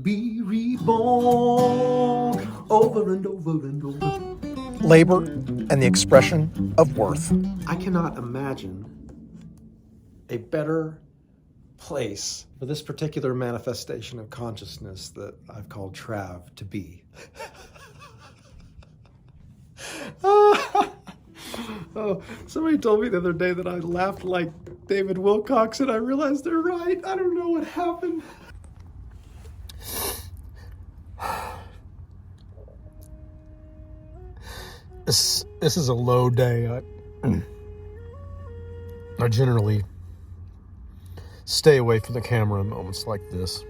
Be reborn over and over and over. Labor and the expression of worth. I cannot imagine a better place for this particular manifestation of consciousness that I've called Trav to be. Oh, somebody told me the other day that I laughed like David Wilcox, and I realized they're right. I don't know what happened. This is a low day. I generally stay away from the camera in moments like this.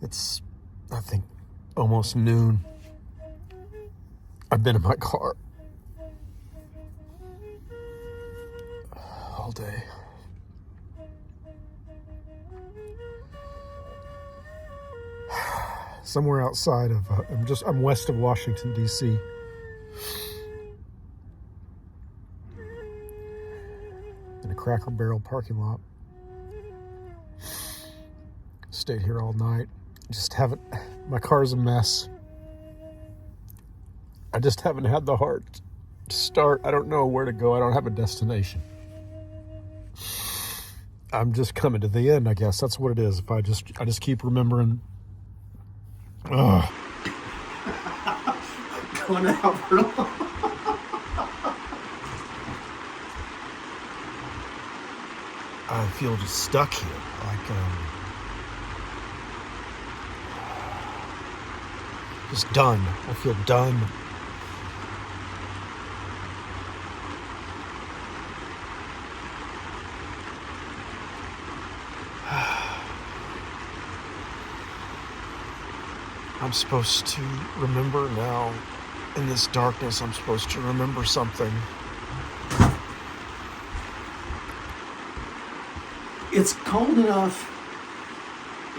It's, I think, almost noon. I've been in my car all day. Somewhere outside of, I'm west of Washington, D.C. In a Cracker Barrel parking lot. Stayed here all night. My car's a mess. I just haven't had the heart to start. I don't know where to go. I don't have a destination. I'm just coming to the end, I guess. That's what it is. I just keep remembering. Ugh. Going out for long. I feel just stuck here. Just done. I feel done. I'm supposed to remember now. In this darkness, I'm supposed to remember something. It's cold enough,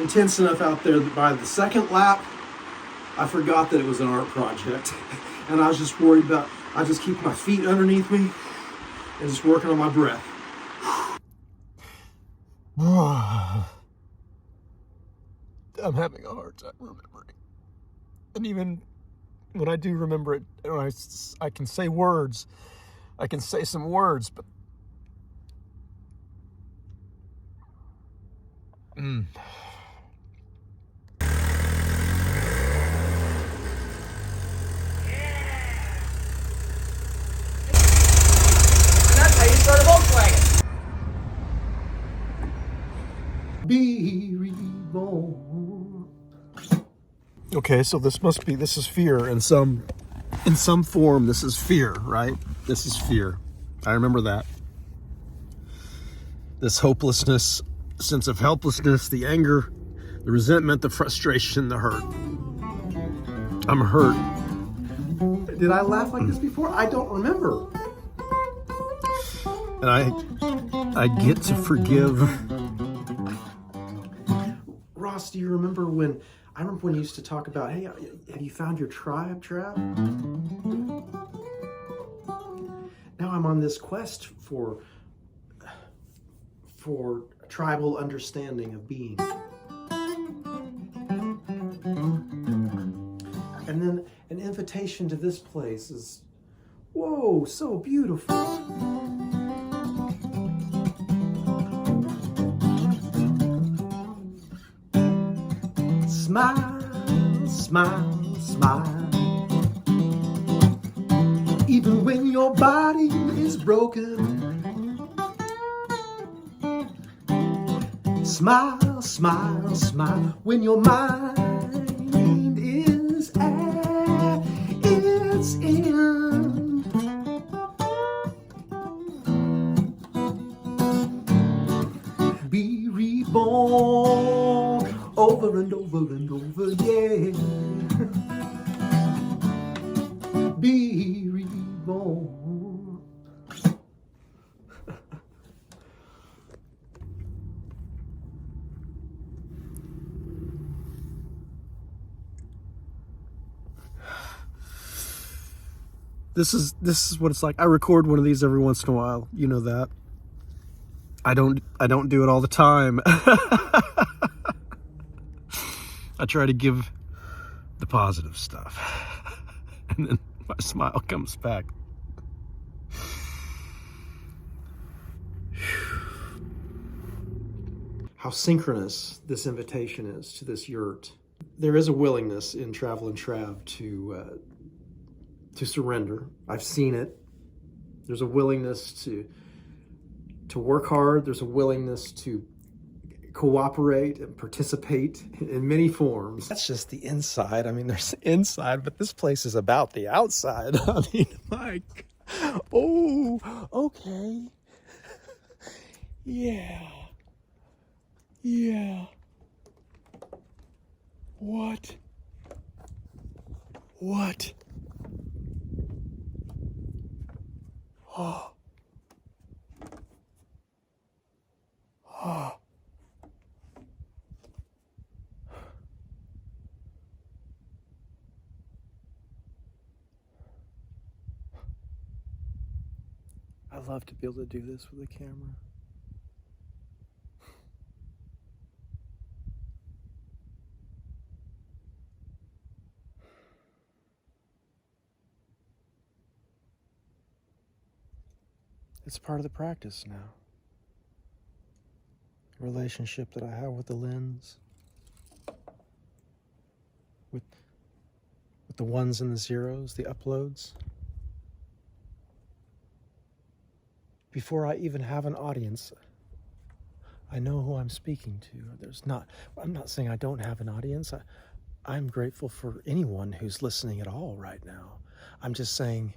intense enough out there that by the second lap, I forgot that it was an art project. And I was just worried about, I just keep my feet underneath me and just working on my breath. I'm having a hard time remembering. And even when I do remember it, I can say words. I can say some words, but That's how you start a Volkswagen. Be reborn. okay, so this is fear in some form. This is fear, right? This is fear. I remember that. This hopelessness, sense of helplessness, the anger, the resentment, the frustration, the hurt. I'm hurt. Did I laugh like this before? I don't remember. And I get to forgive. Ross, do you remember when you used to talk about, hey, have you found your tribe, Trav? Now I'm on this quest for tribal understanding of being. And then an invitation to this place is, whoa, so beautiful. Smile, smile, smile. Even when your body is broken. Smile, smile, smile. When your mind is at its end. Be reborn over and over and over, yeah. Be reborn. This is what it's like. I record one of these every once in a while. You know that. I don't do it all the time. I try to give the positive stuff. And then my smile comes back. How synchronous this invitation is to this yurt. There is a willingness in Travel and Trav to surrender. I've seen it. There's a willingness to work hard. There's a willingness to cooperate and participate in many forms. That's just the inside. I mean, there's the inside, but this place is about the outside. I mean, Mike. Oh, okay. Yeah. Yeah. What? What? Oh. Oh. I love to be able to do this with a camera. It's part of the practice now. Relationship that I have with the lens, with the ones and the zeros, the uploads. Before I even have an audience, I know who I'm speaking to. I'm not saying I don't have an audience. I'm grateful for anyone who's listening at all right now. I'm just saying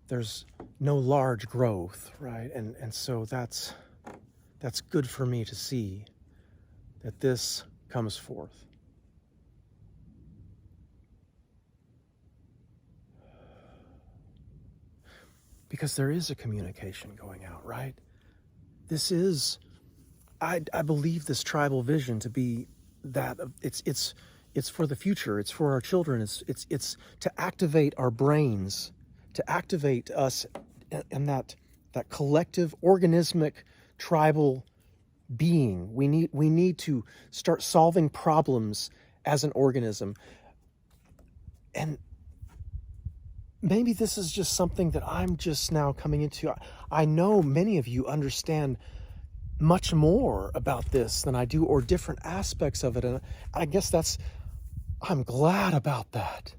there's no large growth, right? And so that's good for me to see that this comes forth. Because there is a communication going out, right? This is, I believe this tribal vision to be that it's for the future. It's for our children. It's to activate our brains, to activate us and that collective organismic tribal being. We need to start solving problems as an organism. And maybe this is just something that I'm just now coming into. I know many of you understand much more about this than I do, or different aspects of it. And I guess I'm glad about that.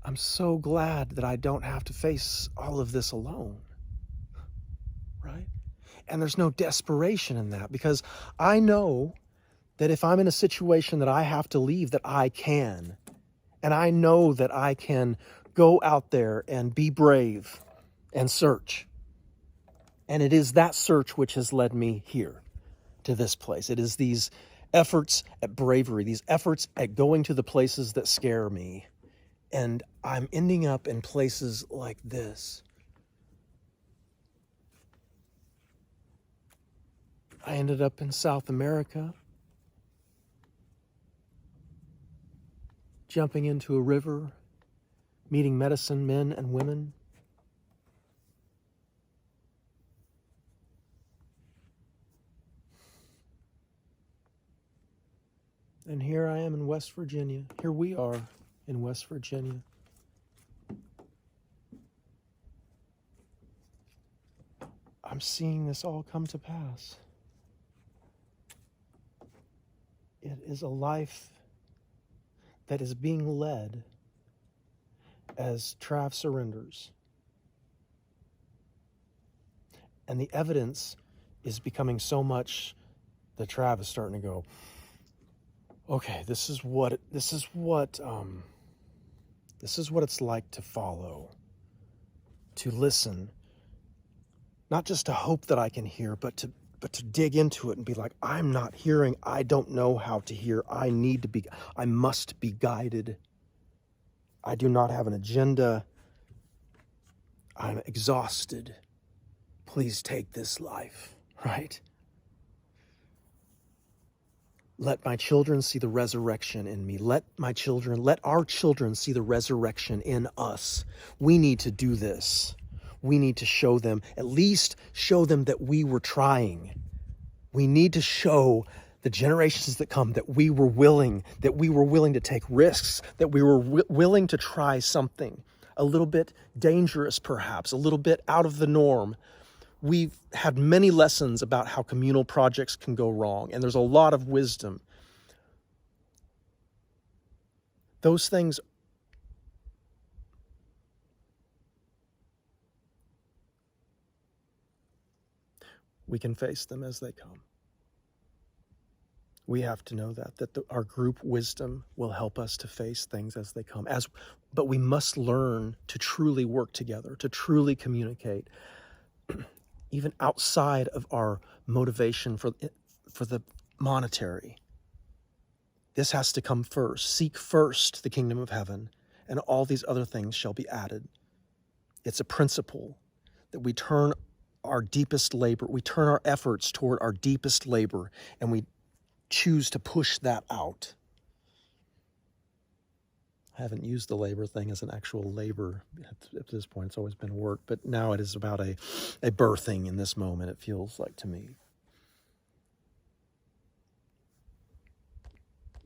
I'm so glad that I don't have to face all of this alone, right? And there's no desperation in that, because I know that if I'm in a situation that I have to leave, that I can. And I know that I can go out there and be brave and search. And it is that search which has led me here to this place. It is these efforts at bravery, these efforts at going to the places that scare me. And I'm ending up in places like this. I ended up in South America, jumping into a river, meeting medicine men and women. And here I am in West Virginia. Here we are in West Virginia. I'm seeing this all come to pass. It is a life that is being led as Trav surrenders. And the evidence is becoming so much that Trav is starting to go, okay, this is what it's like to follow, to listen, not just to hope that I can hear, but to dig into it and be like, I'm not hearing. I don't know how to hear. I must be guided. I do not have an agenda. I'm exhausted. Please take this life, right? Let my children see the resurrection in me. Let our children see the resurrection in us. We need to do this. we need to show them, at least show them that we were trying. We need to show the generations that come that we were willing to take risks, that we were willing to try something a little bit dangerous, perhaps, a little bit out of the norm. We've had many lessons about how communal projects can go wrong, and there's a lot of wisdom. Those things we can face them as they come. We have to know that our group wisdom will help us to face things as they come. But we must learn to truly work together, to truly communicate, even outside of our motivation for the monetary. This has to come first. Seek first the kingdom of heaven, and all these other things shall be added. It's a principle that we turn our deepest labor, we turn our efforts toward our deepest labor, and we choose to push that out. I haven't used the labor thing as an actual labor at this point. It's always been work, but now it is about a birthing in this moment, it feels like to me.